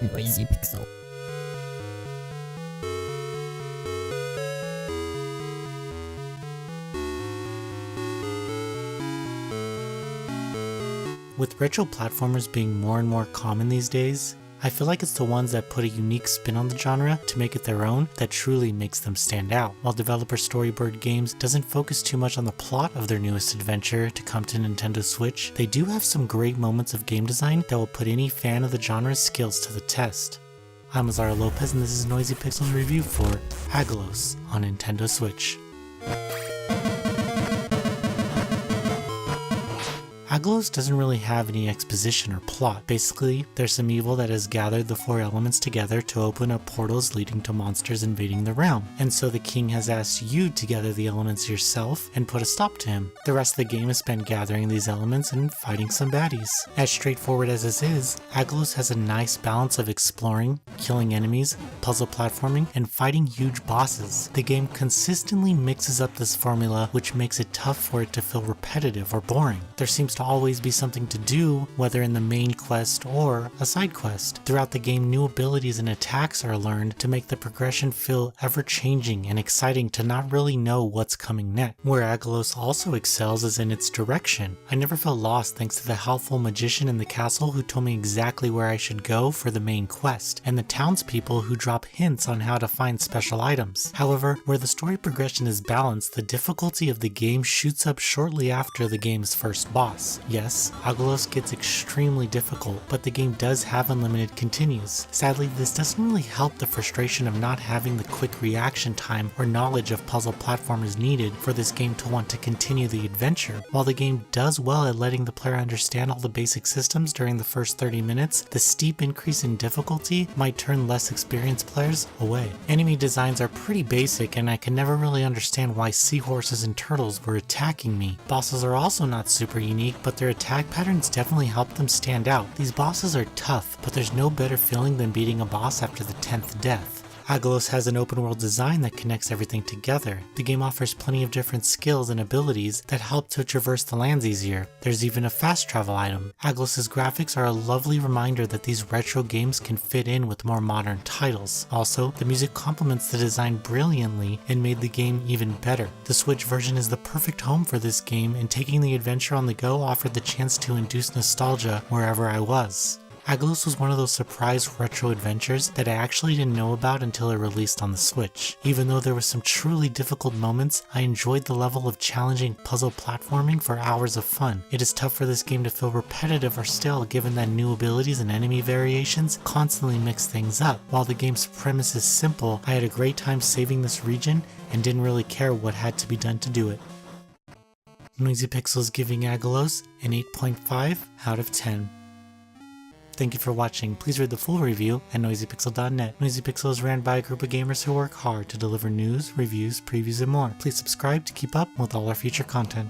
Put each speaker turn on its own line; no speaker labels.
Noisy Pixel.
With retro platformers being more and more common these days, I feel like it's the ones that put a unique spin on the genre to make it their own that truly makes them stand out. While developer Storyboard Games doesn't focus too much on the plot of their newest adventure to come to Nintendo Switch, they do have some great moments of game design that will put any fan of the genre's skills to the test. I'm Azara Lopez and this is Noisy Pixel's review for Aggelos on Nintendo Switch. Aggelos doesn't really have any exposition or plot. Basically, there's some evil that has gathered the four elements together to open up portals leading to monsters invading the realm, and so the king has asked you to gather the elements yourself and put a stop to him. The rest of the game is spent gathering these elements and fighting some baddies. As straightforward as this is, Aggelos has a nice balance of exploring, killing enemies, puzzle platforming, and fighting huge bosses. The game consistently mixes up this formula, which makes it tough for it to feel repetitive or boring. There seems to always be something to do, whether in the main quest or a side quest. Throughout the game, new abilities and attacks are learned to make the progression feel ever-changing and exciting to not really know what's coming next. Where Aggelos also excels is in its direction. I never felt lost thanks to the helpful magician in the castle who told me exactly where I should go for the main quest, and the townspeople who drop hints on how to find special items. However, where the story progression is balanced, the difficulty of the game shoots up shortly after the game's first boss. Yes, Aggelos gets extremely difficult, but the game does have unlimited continues. Sadly, this doesn't really help the frustration of not having the quick reaction time or knowledge of puzzle platformers needed for this game to want to continue the adventure. While the game does well at letting the player understand all the basic systems during the first 30 minutes, the steep increase in difficulty might turn less experienced players away. Enemy designs are pretty basic, and I can never really understand why seahorses and turtles were attacking me. Bosses are also not super unique, but their attack patterns definitely help them stand out. These bosses are tough, but there's no better feeling than beating a boss after the 10th death. Aggelos has an open world design that connects everything together. The game offers plenty of different skills and abilities that help to traverse the lands easier. There's even a fast travel item. Aggelos' graphics are a lovely reminder that these retro games can fit in with more modern titles. Also, the music complements the design brilliantly and made the game even better. The Switch version is the perfect home for this game, and taking the adventure on the go offered the chance to induce nostalgia wherever I was. Aggelos was one of those surprise retro adventures that I actually didn't know about until it released on the Switch. Even though there were some truly difficult moments, I enjoyed the level of challenging puzzle platforming for hours of fun. It is tough for this game to feel repetitive or stale given that new abilities and enemy variations constantly mix things up. While the game's premise is simple, I had a great time saving this region and didn't really care what had to be done to do it. Noisy Pixel is giving Aggelos an 8.5 out of 10. Thank you for watching. Please read the full review at noisypixel.net. Noisy Pixel is ran by a group of gamers who work hard to deliver news, reviews, previews, and more. Please subscribe to keep up with all our future content.